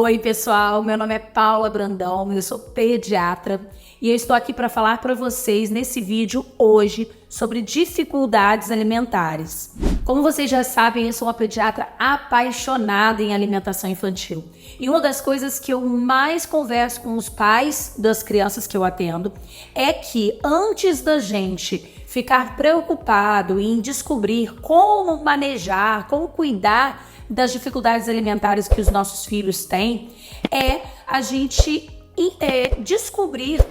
Oi, pessoal, meu nome é Paula Brandão, eu sou pediatra e eu estou aqui para falar para vocês nesse vídeo hoje sobre dificuldades alimentares. Como vocês já sabem, eu sou uma pediatra apaixonada em alimentação infantil. E uma das coisas que eu mais converso com os pais das crianças que eu atendo é que antes da gente ficar preocupado em descobrir como manejar, como cuidar das dificuldades alimentares que os nossos filhos têm, é a gente descobrir,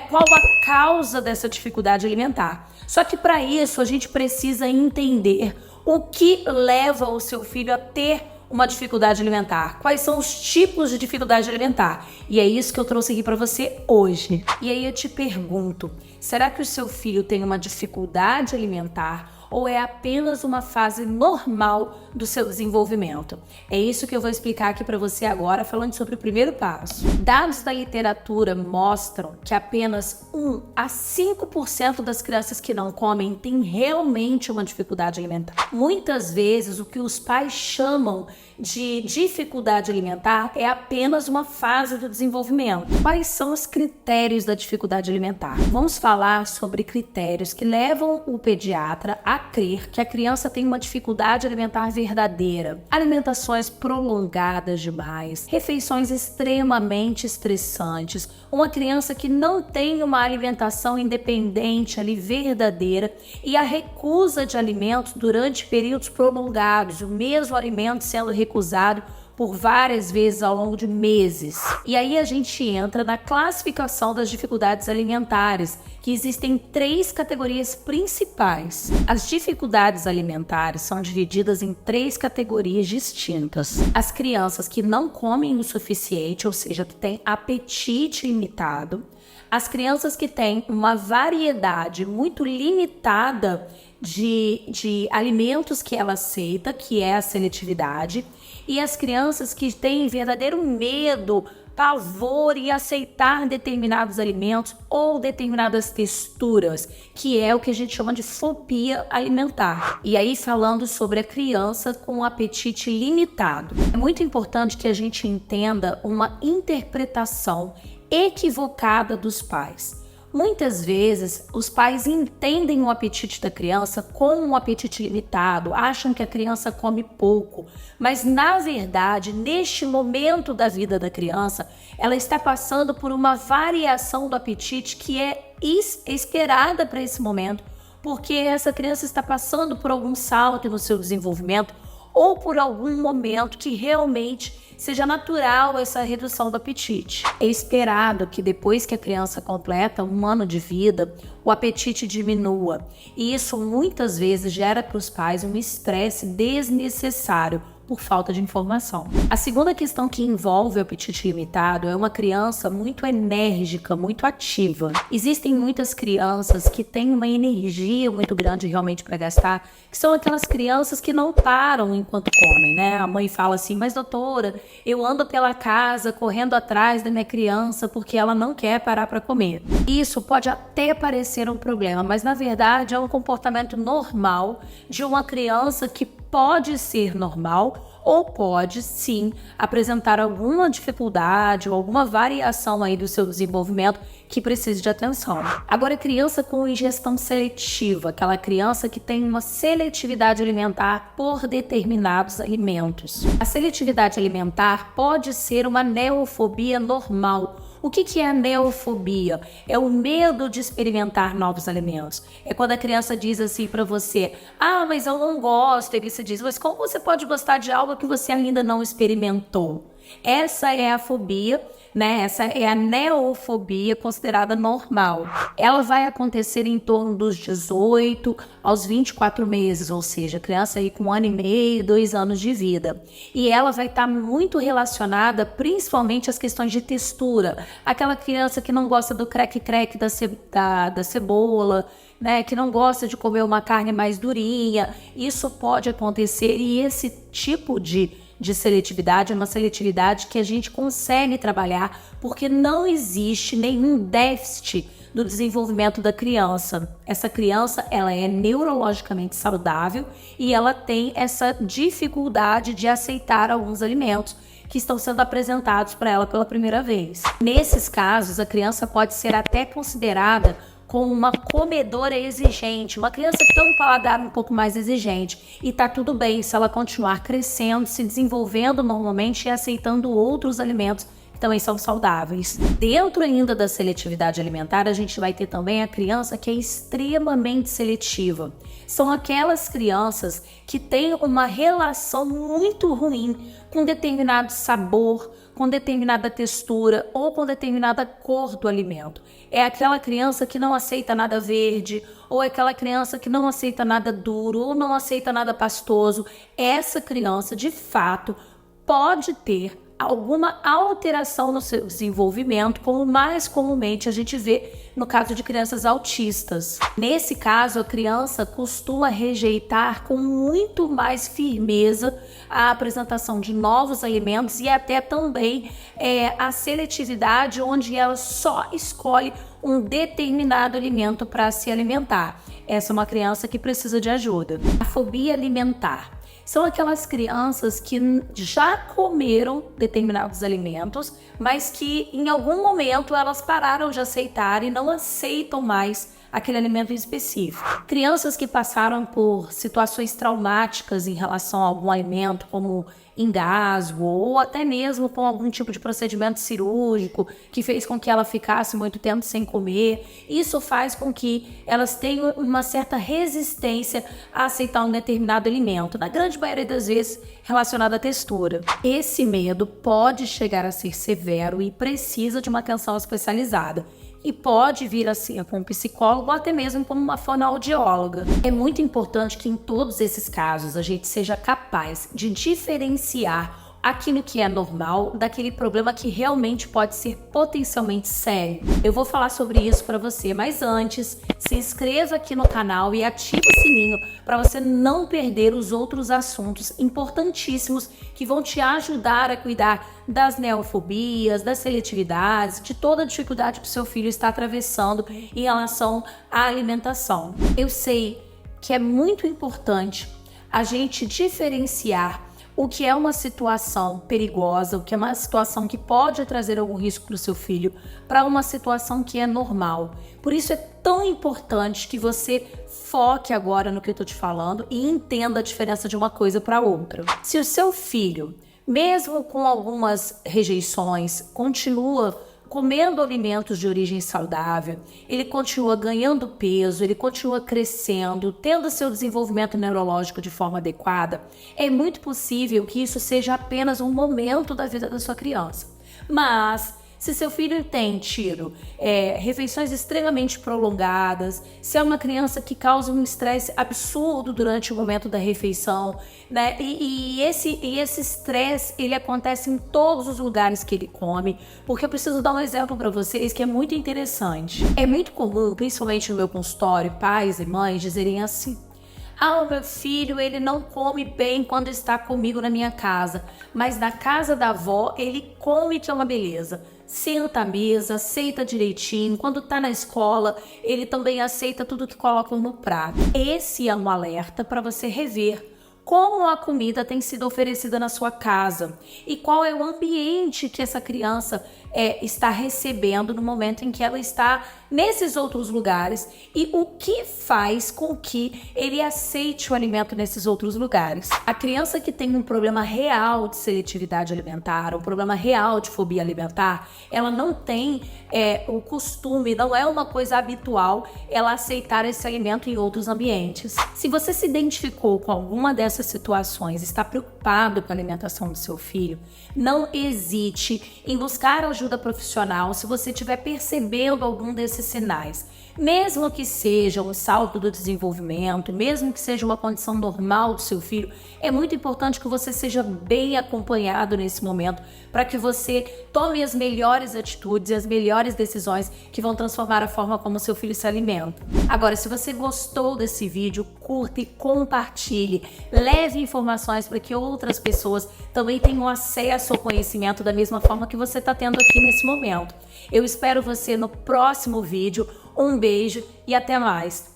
qual a causa dessa dificuldade alimentar. Só que para isso a gente precisa entender o que leva o seu filho a ter uma dificuldade alimentar. Quais são os tipos de dificuldade alimentar? E é isso que eu trouxe aqui para você hoje. E aí eu te pergunto, será que o seu filho tem uma dificuldade alimentar ou é apenas uma fase normal do seu desenvolvimento? É isso que eu vou explicar aqui para você agora, falando sobre o primeiro passo. Dados da literatura mostram que apenas 1 a 5% das crianças que não comem têm realmente uma dificuldade alimentar. Muitas vezes, o que os pais chamam de dificuldade alimentar é apenas uma fase do desenvolvimento. Quais são os critérios da dificuldade alimentar? Vamos falar sobre critérios que levam o pediatra a crer que a criança tem uma dificuldade alimentar verdadeira. Alimentações prolongadas demais, refeições extremamente estressantes, uma criança que não tem uma alimentação independente ali verdadeira e a recusa de alimentos durante períodos prolongados, o mesmo alimento sendo recusado por várias vezes ao longo de meses. E aí a gente entra na classificação das dificuldades alimentares, que existem 3 categorias principais. As dificuldades alimentares são divididas em 3 categorias distintas. As crianças que não comem o suficiente, ou seja, que têm apetite limitado. As crianças que têm uma variedade muito limitada de alimentos que ela aceita, que é a seletividade, e as crianças que têm verdadeiro medo, pavor em aceitar determinados alimentos ou determinadas texturas, que é o que a gente chama de fobia alimentar. E aí falando sobre a criança com apetite limitado. É muito importante que a gente entenda uma interpretação equivocada dos pais. Muitas vezes, os pais entendem o apetite da criança como um apetite limitado, acham que a criança come pouco, mas na verdade, neste momento da vida da criança, ela está passando por uma variação do apetite que é esperada para esse momento, porque essa criança está passando por algum salto no seu desenvolvimento ou por algum momento que realmente seja natural essa redução do apetite. É esperado que depois que a criança completa 1 ano de vida, o apetite diminua. E isso muitas vezes gera para os pais um estresse desnecessário por falta de informação. A segunda questão que envolve o apetite limitado é uma criança muito enérgica, muito ativa. Existem muitas crianças que têm uma energia muito grande realmente para gastar, que são aquelas crianças que não param enquanto comem, né? A mãe fala assim, mas doutora, eu ando pela casa correndo atrás da minha criança porque ela não quer parar para comer. Isso pode até parecer um problema, mas na verdade é um comportamento normal de uma criança que pode ser normal ou pode sim apresentar alguma dificuldade ou alguma variação aí do seu desenvolvimento que precise de atenção. Agora, criança com ingestão seletiva, aquela criança que tem uma seletividade alimentar por determinados alimentos. A seletividade alimentar pode ser uma neofobia normal. O que é a neofobia? É o medo de experimentar novos alimentos. É quando a criança diz assim para você, mas eu não gosto. E você diz, mas como você pode gostar de algo que você ainda não experimentou? Essa é a fobia, Essa é a neofobia considerada normal. Ela vai acontecer em torno dos 18 aos 24 meses, ou seja, criança aí com 1 ano e meio, 2 anos de vida. E ela vai estar muito relacionada principalmente às questões de textura. Aquela criança que não gosta do crack-crack da cebola, que não gosta de comer uma carne mais durinha. Isso pode acontecer e esse tipo de seletividade é uma seletividade que a gente consegue trabalhar porque não existe nenhum déficit do desenvolvimento da criança. Essa criança, ela é neurologicamente saudável e ela tem essa dificuldade de aceitar alguns alimentos que estão sendo apresentados para ela pela primeira vez. Nesses casos, a criança pode ser até considerada como uma comedora exigente, uma criança que tem um paladar um pouco mais exigente. E tá tudo bem se ela continuar crescendo, se desenvolvendo normalmente e aceitando outros alimentos que também são saudáveis. Dentro ainda da seletividade alimentar, a gente vai ter também a criança que é extremamente seletiva. São aquelas crianças que têm uma relação muito ruim com determinado sabor, com determinada textura ou com determinada cor do alimento. É aquela criança que não aceita nada verde, ou é aquela criança que não aceita nada duro, ou não aceita nada pastoso. Essa criança, de fato, pode ter alguma alteração no seu desenvolvimento, como mais comumente a gente vê no caso de crianças autistas. Nesse caso, a criança costuma rejeitar com muito mais firmeza a apresentação de novos alimentos e até também a seletividade, onde ela só escolhe um determinado alimento para se alimentar. Essa é uma criança que precisa de ajuda. A fobia alimentar são aquelas crianças que já comeram determinados alimentos, mas que em algum momento elas pararam de aceitar e não aceitam mais aquele alimento em específico. Crianças que passaram por situações traumáticas em relação a algum alimento, como engasgo ou até mesmo com algum tipo de procedimento cirúrgico que fez com que ela ficasse muito tempo sem comer. Isso faz com que elas tenham uma certa resistência a aceitar um determinado alimento, na grande maioria das vezes relacionado à textura. Esse medo pode chegar a ser severo e precisa de uma atenção especializada. E pode vir a ser com um psicólogo ou até mesmo como uma fonoaudióloga. É muito importante que em todos esses casos a gente seja capaz de diferenciar aquilo que é normal daquele problema que realmente pode ser potencialmente sério. Eu vou falar sobre isso para você, mas antes, se inscreva aqui no canal e ative o sininho para você não perder os outros assuntos importantíssimos que vão te ajudar a cuidar das neofobias, das seletividades, de toda a dificuldade que o seu filho está atravessando em relação à alimentação. Eu sei que é muito importante a gente diferenciar o que é uma situação perigosa, o que é uma situação que pode trazer algum risco para o seu filho, para uma situação que é normal. Por isso é tão importante que você foque agora no que eu estou te falando e entenda a diferença de uma coisa para outra. Se o seu filho, mesmo com algumas rejeições, continua comendo alimentos de origem saudável, ele continua ganhando peso, ele continua crescendo, tendo seu desenvolvimento neurológico de forma adequada, é muito possível que isso seja apenas um momento da vida da sua criança. Mas se seu filho tem refeições extremamente prolongadas, se é uma criança que causa um estresse absurdo durante o momento da refeição, né? E esse estresse, ele acontece em todos os lugares que ele come, porque eu preciso dar um exemplo para vocês que é muito interessante. É muito comum, principalmente no meu consultório, pais e mães dizerem assim: o meu filho, ele não come bem quando está comigo na minha casa, mas na casa da avó ele come que é uma beleza. Senta à mesa, aceita direitinho. Quando está na escola, ele também aceita tudo que colocam no prato. Esse é um alerta para você rever como a comida tem sido oferecida na sua casa e qual é o ambiente que essa criança está recebendo no momento em que ela está nesses outros lugares e o que faz com que ele aceite o alimento nesses outros lugares. A criança que tem um problema real de seletividade alimentar, um problema real de fobia alimentar, ela não tem o costume, não é uma coisa habitual ela aceitar esse alimento em outros ambientes. Se você se identificou com alguma dessas situações, está preocupado com a alimentação do seu filho, não hesite em buscar ajuda profissional se você estiver percebendo algum desses sinais. Mesmo que seja um salto do desenvolvimento, mesmo que seja uma condição normal do seu filho, é muito importante que você seja bem acompanhado nesse momento para que você tome as melhores atitudes e as melhores decisões que vão transformar a forma como o seu filho se alimenta. Agora, se você gostou desse vídeo, curta e compartilhe. Leve informações para que outras pessoas também tenham acesso ao conhecimento da mesma forma que você está tendo aqui nesse momento. Eu espero você no próximo vídeo. Um beijo e até mais!